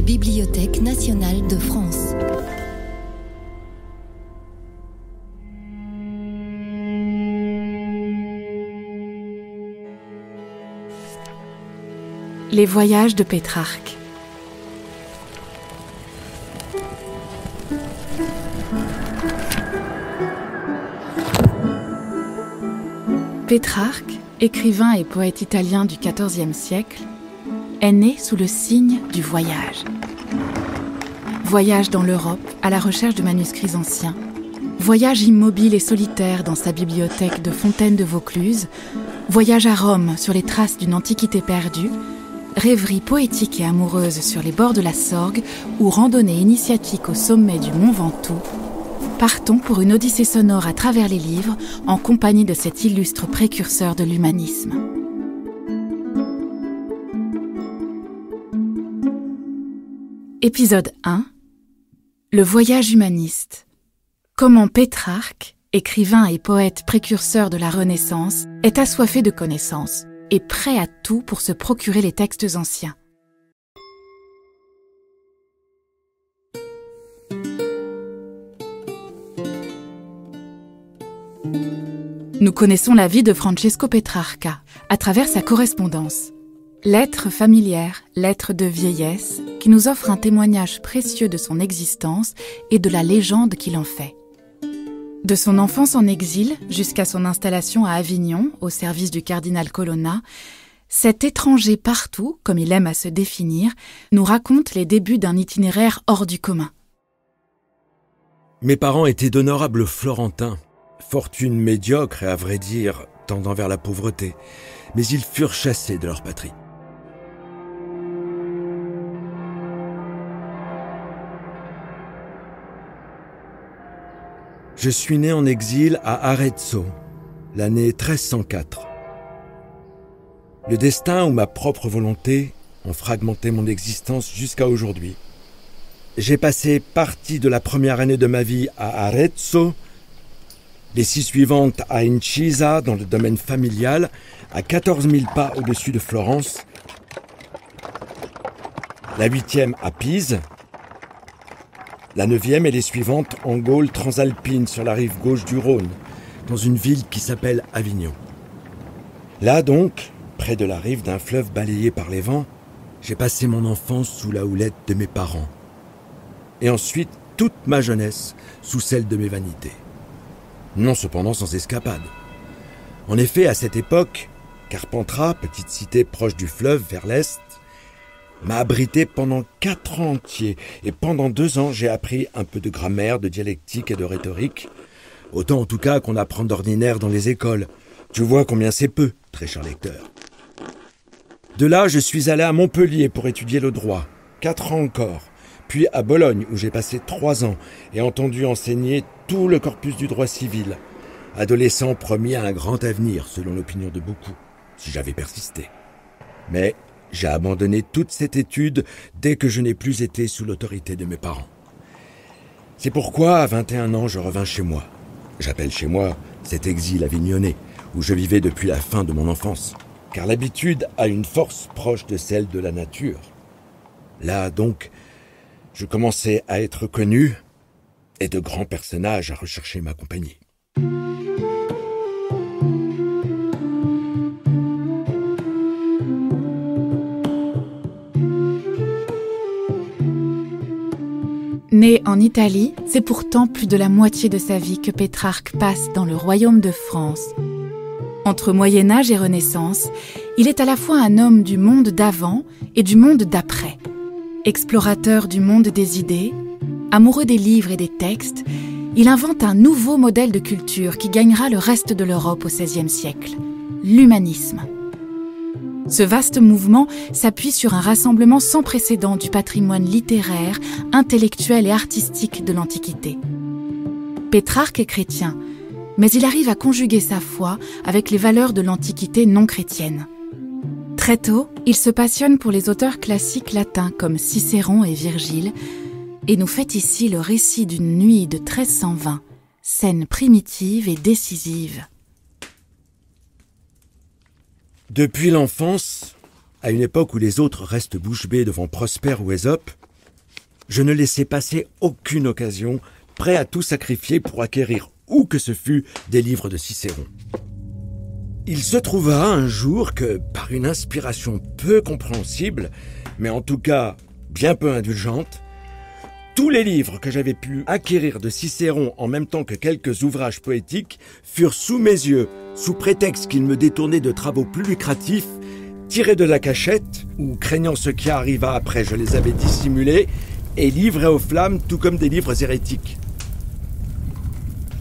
Bibliothèque nationale de France. Les voyages de Pétrarque. Pétrarque, écrivain et poète italien du XIVe siècle, est né sous le signe du voyage. Voyage dans l'Europe à la recherche de manuscrits anciens, voyage immobile et solitaire dans sa bibliothèque de Fontaine de Vaucluse, voyage à Rome sur les traces d'une antiquité perdue, rêverie poétique et amoureuse sur les bords de la Sorgue ou randonnée initiatique au sommet du Mont Ventoux, partons pour une odyssée sonore à travers les livres en compagnie de cet illustre précurseur de l'humanisme. Épisode 1. Le voyage humaniste. Comment Pétrarque, écrivain et poète précurseur de la Renaissance, est assoiffé de connaissances et prêt à tout pour se procurer les textes anciens. Nous connaissons la vie de Francesco Petrarca à travers sa correspondance. Lettres familières, lettres de vieillesse, qui nous offrent un témoignage précieux de son existence et de la légende qu'il en fait. De son enfance en exil jusqu'à son installation à Avignon, au service du cardinal Colonna, cet étranger partout, comme il aime à se définir, nous raconte les débuts d'un itinéraire hors du commun. Mes parents étaient d'honorables Florentins, fortune médiocre et à vrai dire tendant vers la pauvreté, mais ils furent chassés de leur patrie. Je suis né en exil à Arezzo, l'année 1304. Le destin ou ma propre volonté ont fragmenté mon existence jusqu'à aujourd'hui. J'ai passé partie de la première année de ma vie à Arezzo, les 6 suivantes à Incisa, dans le domaine familial, à 14 000 pas au-dessus de Florence, la 8e à Pise, la 9e et les suivantes en Gaule transalpine sur la rive gauche du Rhône, dans une ville qui s'appelle Avignon. Là donc, près de la rive d'un fleuve balayé par les vents, j'ai passé mon enfance sous la houlette de mes parents. Et ensuite, toute ma jeunesse sous celle de mes vanités. Non cependant sans escapade. En effet, à cette époque, Carpentras, petite cité proche du fleuve vers l'est, m'a abrité pendant 4 ans entiers, et pendant 2 ans, j'ai appris un peu de grammaire, de dialectique et de rhétorique, autant en tout cas qu'on apprend d'ordinaire dans les écoles. Tu vois combien c'est peu, très cher lecteur. De là, je suis allé à Montpellier pour étudier le droit, 4 ans encore, puis à Bologne, où j'ai passé 3 ans, et entendu enseigner tout le corpus du droit civil, adolescent promis à un grand avenir, selon l'opinion de beaucoup, si j'avais persisté. Mais j'ai abandonné toute cette étude dès que je n'ai plus été sous l'autorité de mes parents. C'est pourquoi, à 21 ans, je revins chez moi. J'appelle chez moi cet exil avignonnais, où je vivais depuis la fin de mon enfance, car l'habitude a une force proche de celle de la nature. Là, donc, je commençais à être connu, et de grands personnages à rechercher ma compagnie. Né en Italie, c'est pourtant plus de la moitié de sa vie que Pétrarque passe dans le royaume de France. Entre Moyen-Âge et Renaissance, il est à la fois un homme du monde d'avant et du monde d'après. Explorateur du monde des idées, amoureux des livres et des textes, il invente un nouveau modèle de culture qui gagnera le reste de l'Europe au XVIe siècle, l'humanisme. Ce vaste mouvement s'appuie sur un rassemblement sans précédent du patrimoine littéraire, intellectuel et artistique de l'Antiquité. Pétrarque est chrétien, mais il arrive à conjuguer sa foi avec les valeurs de l'Antiquité non chrétienne. Très tôt, il se passionne pour les auteurs classiques latins comme Cicéron et Virgile, et nous fait ici le récit d'une nuit de 1320, scène primitive et décisive. Depuis l'enfance, à une époque où les autres restent bouche bée devant Prosper ou Ésope, je ne laissai passer aucune occasion, prêt à tout sacrifier pour acquérir, où que ce fût, des livres de Cicéron. Il se trouva un jour que, par une inspiration peu compréhensible, mais en tout cas bien peu indulgente, tous les livres que j'avais pu acquérir de Cicéron en même temps que quelques ouvrages poétiques furent sous mes yeux, sous prétexte qu'il me détournait de travaux plus lucratifs, tirés de la cachette, ou craignant ce qui arriva après, je les avais dissimulés et livrés aux flammes, tout comme des livres hérétiques.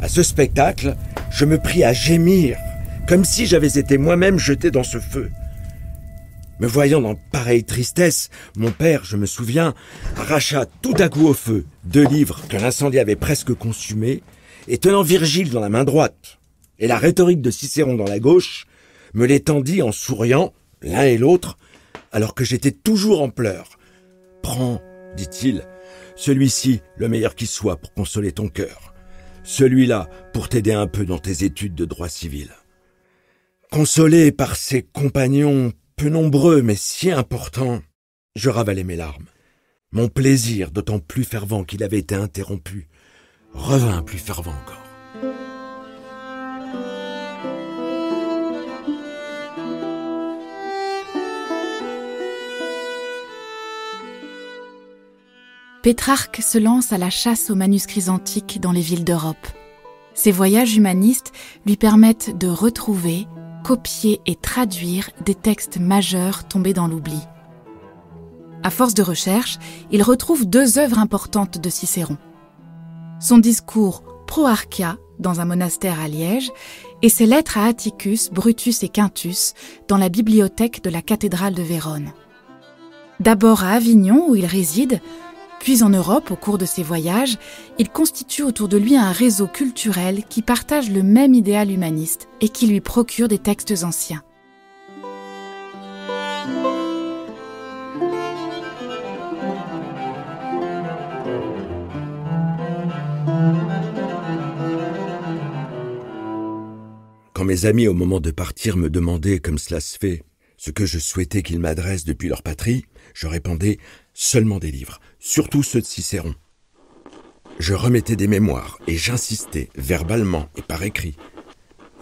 À ce spectacle, je me pris à gémir, comme si j'avais été moi-même jeté dans ce feu. Me voyant dans pareille tristesse, mon père, je me souviens, arracha tout à coup au feu 2 livres que l'incendie avait presque consumés, et tenant Virgile dans la main droite et la rhétorique de Cicéron dans la gauche, me les tendit en souriant, l'un et l'autre, alors que j'étais toujours en pleurs. « Prends, dit-il, celui-ci, le meilleur qui soit pour consoler ton cœur. Celui-là, pour t'aider un peu dans tes études de droit civil. » Consolé par ses compagnons peu nombreux mais si importants, je ravalai mes larmes. Mon plaisir, d'autant plus fervent qu'il avait été interrompu, revint plus fervent encore. Pétrarque se lance à la chasse aux manuscrits antiques dans les villes d'Europe. Ses voyages humanistes lui permettent de retrouver, copier et traduire des textes majeurs tombés dans l'oubli. À force de recherche, il retrouve 2 œuvres importantes de Cicéron. Son discours Proarchia, dans un monastère à Liège, et ses lettres à Atticus, Brutus et Quintus, dans la bibliothèque de la cathédrale de Vérone. D'abord à Avignon, où il réside, puis en Europe, au cours de ses voyages, il constitue autour de lui un réseau culturel qui partage le même idéal humaniste et qui lui procure des textes anciens. Quand mes amis, au moment de partir, me demandaient, comme cela se fait, ce que je souhaitais qu'ils m'adressent depuis leur patrie, je répondais seulement des livres, surtout ceux de Cicéron. Je remettais des mémoires et j'insistais, verbalement et par écrit.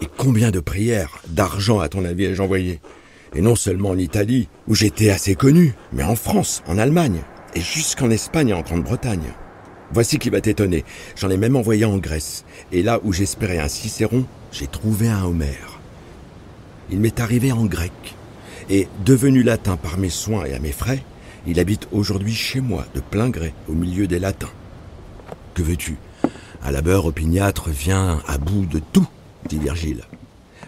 Et combien de prières, d'argent à ton avis ai-je envoyé? Et non seulement en Italie, où j'étais assez connu, mais en France, en Allemagne, et jusqu'en Espagne et en Grande-Bretagne. Voici qui va t'étonner, j'en ai même envoyé en Grèce, et là où j'espérais un Cicéron, j'ai trouvé un Homère. Il m'est arrivé en grec, et devenu latin par mes soins et à mes frais, il habite aujourd'hui chez moi, de plein gré, au milieu des latins. Que veux-tu? Un labeur opiniâtre vient à bout de tout, dit Virgile.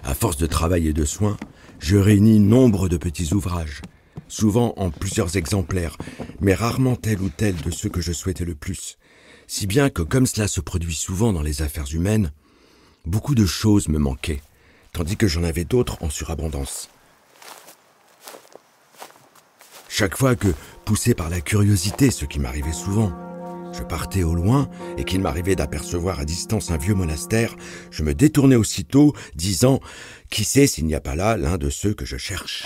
À force de travail et de soins, je réunis nombre de petits ouvrages, souvent en plusieurs exemplaires, mais rarement tel ou tel de ceux que je souhaitais le plus. Si bien que, comme cela se produit souvent dans les affaires humaines, beaucoup de choses me manquaient, tandis que j'en avais d'autres en surabondance. Chaque fois que, poussé par la curiosité, ce qui m'arrivait souvent, je partais au loin et qu'il m'arrivait d'apercevoir à distance un vieux monastère, je me détournais aussitôt, disant « Qui sait s'il n'y a pas là l'un de ceux que je cherche ?»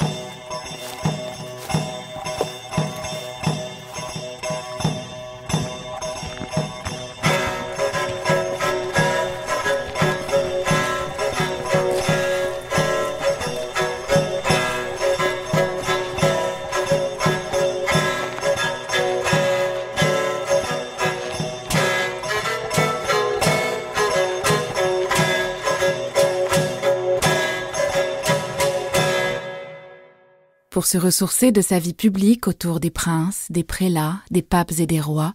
Pour se ressourcer de sa vie publique autour des princes, des prélats, des papes et des rois,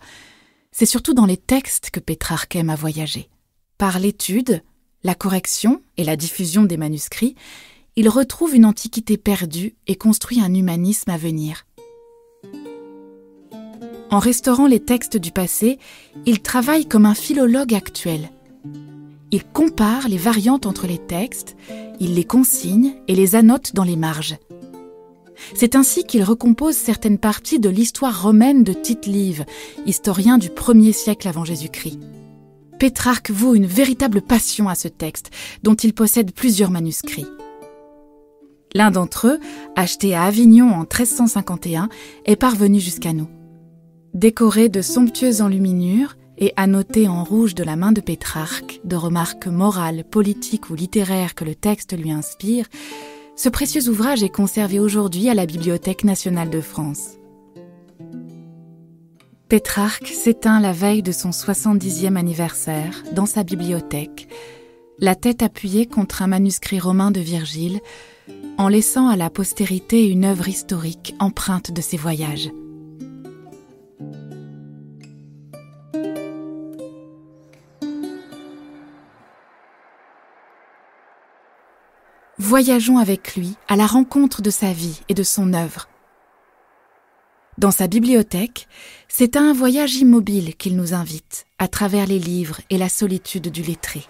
c'est surtout dans les textes que Pétrarque aime à voyager. Par l'étude, la correction et la diffusion des manuscrits, il retrouve une antiquité perdue et construit un humanisme à venir. En restaurant les textes du passé, il travaille comme un philologue actuel. Il compare les variantes entre les textes, il les consigne et les annote dans les marges. C'est ainsi qu'il recompose certaines parties de l'histoire romaine de Tite-Live, historien du 1er siècle avant Jésus-Christ. Pétrarque voue une véritable passion à ce texte, dont il possède plusieurs manuscrits. L'un d'entre eux, acheté à Avignon en 1351, est parvenu jusqu'à nous. Décoré de somptueuses enluminures et annoté en rouge de la main de Pétrarque, de remarques morales, politiques ou littéraires que le texte lui inspire, ce précieux ouvrage est conservé aujourd'hui à la Bibliothèque nationale de France. Pétrarque s'éteint la veille de son 70e anniversaire dans sa bibliothèque, la tête appuyée contre un manuscrit romain de Virgile, en laissant à la postérité une œuvre historique empreinte de ses voyages. Voyageons avec lui à la rencontre de sa vie et de son œuvre. Dans sa bibliothèque, c'est à un voyage immobile qu'il nous invite, à travers les livres et la solitude du lettré.